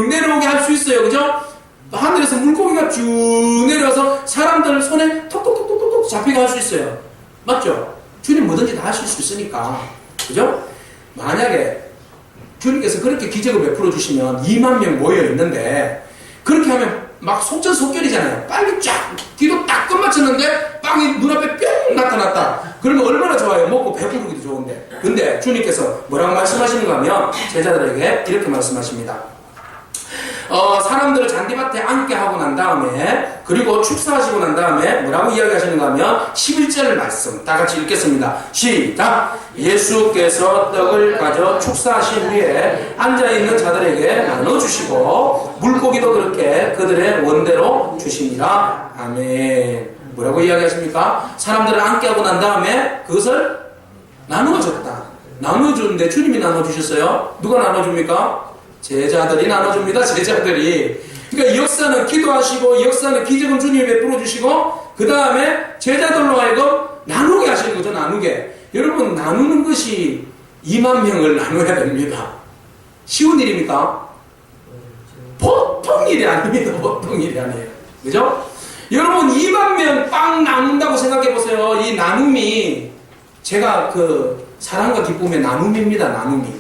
내려오게 할 수 있어요. 그죠? 하늘에서 물고기가 쭉 내려와서 사람들 손에 톡톡톡톡톡 잡히게 할 수 있어요. 맞죠? 주님 뭐든지 다 하실 수 있으니까. 그죠? 만약에 주님께서 그렇게 기적을 베풀어 주시면 2만 명 모여 있는데 그렇게 하면 막 속전속결이잖아요. 빨리 쫙 뒤로 딱 끝마쳤는데 빵이 눈앞에 뿅 나타났다. 그러면 얼마나 좋아요. 먹고 배부르기도 좋은데. 근데 주님께서 뭐라고 말씀하시는가 하면 제자들에게 이렇게 말씀하십니다. 사람들을 잔디밭에 앉게 하고 난 다음에 그리고 축사하시고 난 다음에 뭐라고 이야기하시는가 하면 11절 말씀 다 같이 읽겠습니다. 시작! 예수께서 떡을 가져 축사하신 후에 앉아있는 자들에게 나눠주시고 물고기도 그렇게 그들의 원대로 주시니라. 아멘. 뭐라고 이야기하십니까? 사람들을 앉게 하고 난 다음에 그것을 나누어줬다. 나누어주는데 주님이 나눠주셨어요? 누가 나눠줍니까? 제자들이 나눠줍니다. 제자들이. 그러니까 이 역사는 기도하시고 이 역사는 기적은 주님이 베풀어 주시고 그 다음에 제자들로 하여금 나누게 하시는 거죠. 나누게. 여러분 나누는 것이 2만 명을 나눠야 됩니다. 쉬운 일입니까? 보통 일이 아닙니다. 보통 일이 아니에요. 그죠? 여러분 2만 명 빵 나눈다고 생각해 보세요. 이 나눔이 제가 그 사랑과 기쁨의 나눔입니다. 나눔이.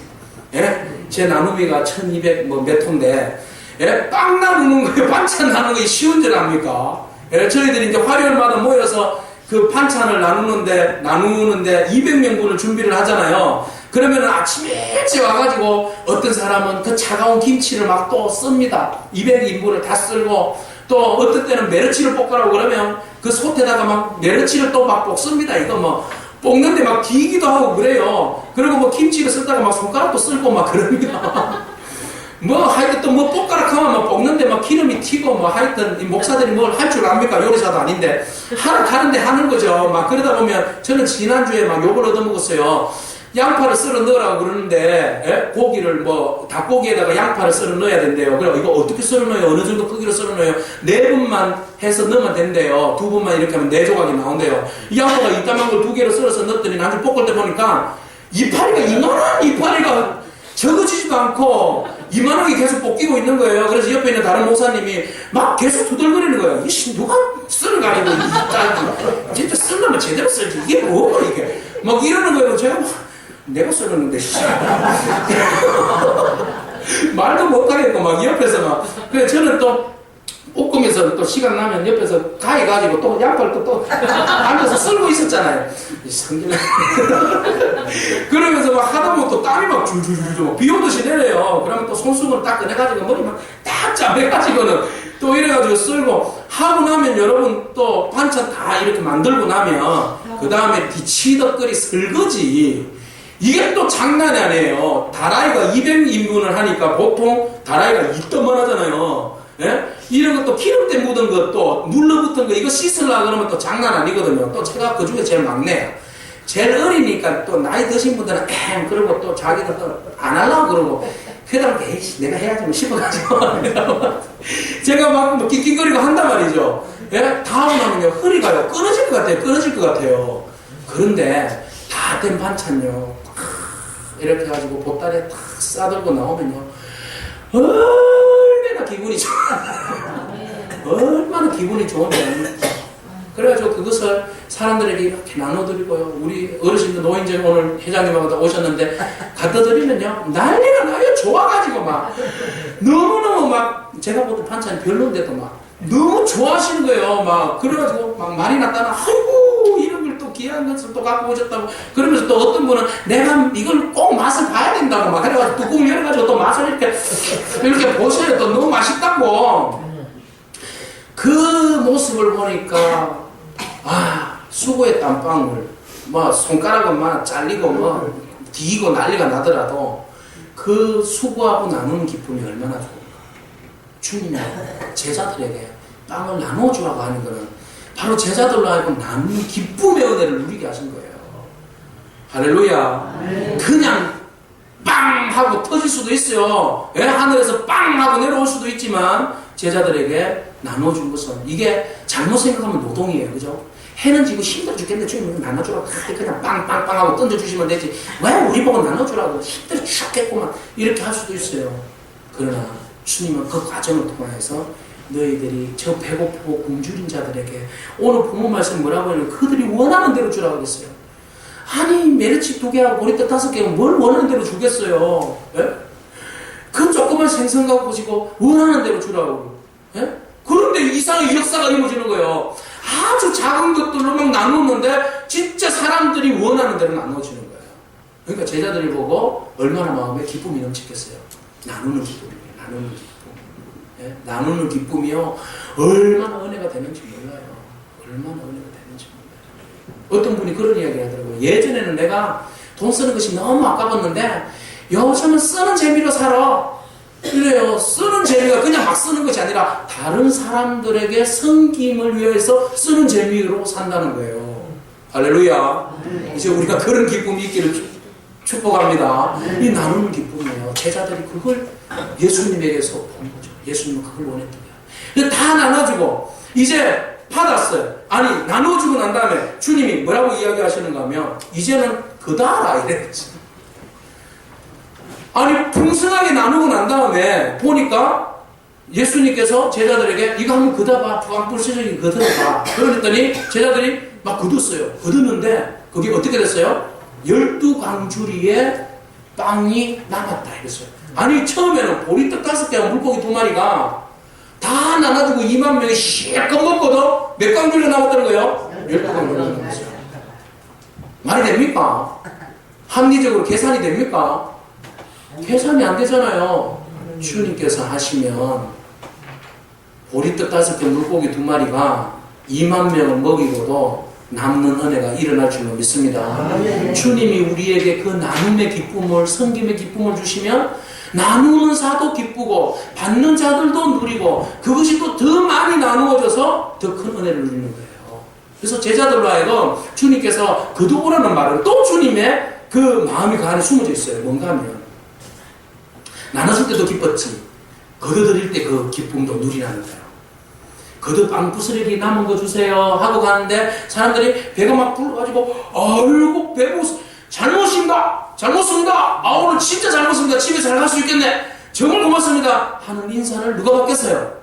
예? 제 나눔이가 1200 몇 톤인데, 예? 빵 나누는 거예요. 반찬 나누는 게 쉬운 줄 압니까? 예? 저희들이 이제 화요일마다 모여서 그 반찬을 나누는데 200명분을 준비를 하잖아요. 그러면 아침 일찍 와가지고 어떤 사람은 그 차가운 김치를 막 또 씁니다. 200인분을 다 쓸고, 또 어떤 때는 메르치를 볶으라고 그러면 그 솥에다가 막 메르치를 또 막 볶습니다. 이거 뭐, 볶는데 막 기기도 하고 그래요. 그리고 뭐 김치를 쓸다가 막 손가락도 쓸고 막 그럽니다. 뭐 하여튼 또 뭐 볶아라 하면 막 볶는데 막 기름이 튀고 뭐 하여튼 이 목사들이 뭘 할 줄 압니까? 요리사도 아닌데 하라 가는데 하는 거죠. 막 그러다 보면 저는 지난주에 막 욕을 얻어먹었어요. 양파를 썰어 넣으라고 그러는데 예? 고기를 뭐 닭고기에다가 양파를 썰어 넣어야 된대요. 그래 이거 어떻게 썰어 넣어요? 어느 정도 크기로 썰어 넣어요? 4분만 해서 넣으면 된대요. 2분만 이렇게 하면 4조각이 나온대요. 이 양파가 이따만 걸 2개로 썰어서 넣었더니 나중에 볶을 때 보니까 이파리가 이만한 이파리가 적어지지도 않고 이만하게 계속 볶이고 있는 거예요. 그래서 옆에 있는 다른 목사님이 막 계속 투덜거리는 거예요. 이씨 누가 쓰는 거 아니고 진짜 쓰려면 제대로 써야지 이게 뭐 이게 막 이러는 거예요. 제가 막 내가 썰었는데 말도 못하겠고 막 옆에서 막 그래 저는 또 볶으면서 또 시간 나면 옆에서 가해가지고 또 양파를 또 앉아서 썰고 있었잖아요. 성질나. 그러면서 막 하다 보면 또 땀이 막 줄줄줄 비 오듯이 내려요. 그러면 또 손수건을 딱 꺼내가지고 머리만 딱 잡아가지고는 또 이래가지고 썰고 하고 나면 여러분 또 반찬 다 이렇게 만들고 나면 그 다음에 뒤치덕거리 설거지 이게 또 장난이 아니에요. 다라이가 200인분을 하니까 보통 다라이가 이따만 하잖아요. 예? 이런 것도 기름때 묻은 것도 눌러붙은 거 이거 씻으려고 그러면 또 장난 아니거든요. 또 제가 그 중에 제일 막내예요. 제일 어리니까 또 나이 드신 분들은 그러고 또 자기도 또 안 하려고 그러고 그러다가 에이씨 내가 해야지 뭐 싶어가지고 제가 막 낑낑거리고 한단 말이죠. 예? 다 하고 나면요 허리가요 끊어질 것 같아요. 끊어질 것 같아요. 그런데 다 된 반찬요 이렇게 해가지고 보따리에 탁 싸들고 나오면요 얼마나 기분이 얼마나 기분이 좋은데 그래가지고 그것을 사람들에게 이렇게 나눠드리고요. 우리 어르신들 노인정 오늘 회장님하고 오셨는데 갖다 드리면요 난리가 나요. 좋아가지고 막 너무너무 막 제가 보던 반찬이 별론데도 막 너무 좋아하시는 거예요. 막 그래가지고 막 말이 났다나 아이고 이런 걸 또 귀한 것을 또 갖고 오셨다고 그러면서 또 어떤 분은 내가 이걸 꼭 맛을 봐야 된다고 막 그래가지고 뚜껑 열어가지고 또 맛을 이렇게 보셔요. 또 너무 맛있다고 그 모습을 보니까 수고의 땀방울, 뭐 손가락은 막 잘리고 뭐 뒤고 난리가 나더라도 그 수고하고 나누는 기쁨이 얼마나 좋을까. 주님이 제자들에게 빵을 나눠주라고 하는 것은 바로 제자들로 하여금 나누는 기쁨의 은혜를 누리게 하신 거예요. 할렐루야. 그냥 빵 하고 터질 수도 있어요. 하늘에서 빵 하고 내려올 수도 있지만 제자들에게 나눠준 것은, 이게 잘못 생각하면 노동이에요. 그죠? 해는 지고 힘들어 죽겠는데 주님 나눠주라고 그냥 빵빵빵 하고 던져주시면 되지, 왜 우리 보고 나눠주라고 힘들어 죽겠구만 이렇게 할 수도 있어요. 그러나 주님은 그 과정을 통해서 너희들이 저 배고프고 굶주린 자들에게, 오늘 부모 말씀 뭐라고 하냐면 그들이 원하는 대로 주라고 했어요. 아니 메르치 2개하고 보리떡 5개는 뭘 원하는 대로 주겠어요. 예? 그 조그만 생선 갖고 보시고 원하는 대로 주라고. 예? 그런데 이상의 역사가 이루어지는 거예요. 아주 작은 것들로 막 나누는데 진짜 사람들이 원하는 대로 나눠주는 거예요. 그러니까 제자들이 보고 얼마나 마음에 기쁨이 넘치겠어요. 나누는 기쁨이에요. 나누는 기쁨. 예? 나누는 기쁨이요, 얼마나 은혜가 되는지 몰라요. 얼마나 은혜가 되는지 몰라요. 어떤 분이 그런 이야기 하더라고요. 예전에는 내가 돈 쓰는 것이 너무 아까웠는데 요즘은 쓰는 재미로 살아. 이래요. 쓰는 재미가 그냥 막 쓰는 것이 아니라 다른 사람들에게 섬김을 위해서 쓰는 재미로 산다는 거예요. 할렐루야. 이제 우리가 그런 기쁨이 있기를 축복합니다. 이 나누는 기쁨이에요. 제자들이 그걸 예수님에게서 본 거죠. 예수님은 그걸 원했던 거예요. 다 나눠주고 이제 받았어요. 아니 나눠주고 난 다음에 주님이 뭐라고 이야기하시는가 하면 이제는 그다라 이랬지. 아니 풍성하게 나누고 난 다음에 보니까 예수님께서 제자들에게 이거 한번 걷어봐. 부안불시적인 걷어봐. 그랬더니 제자들이 막 걷었어요. 걷었는데 그게 어떻게 됐어요? 12광주리에 빵이 남았다 이랬어요. 아니 처음에는 보리떡 5개와 물고기 2마리가 다 나눠주고 2만 명이 실컷 먹거든. 몇 광주리가 남았다는 거예요? 12광주리가 남았어요. 말이 됩니까? 합리적으로 계산이 됩니까? 계산이 안 되잖아요. 주님께서 하시면 보리떡 5개 물고기 2마리가 2만 명을 먹이고도 남는 은혜가 일어날 줄로 믿습니다. 주님이 우리에게 그 나눔의 기쁨을, 섬김의 기쁨을 주시면 나누는 자도 기쁘고 받는 자들도 누리고 그것이 또 더 많이 나누어져서 더 큰 은혜를 누리는 거예요. 그래서 제자들로 하여금 주님께서 거두오라는 말은 또 주님의 그 마음이 그 안에 숨어져 있어요. 뭔가 하면 나눠줄 때도 기뻤지 거둬드릴 때 그 기쁨도 누리라는 거예요. 거두 빵 부스러기 남은 거 주세요 하고 가는데 사람들이 배가 막 불러가지고 아이고 배고프 잘못입니다. 잘못습니다. 아 오늘 진짜 잘못습니다. 집에 잘 갈 수 있겠네. 정말 고맙습니다 하는 인사를 누가 받겠어요?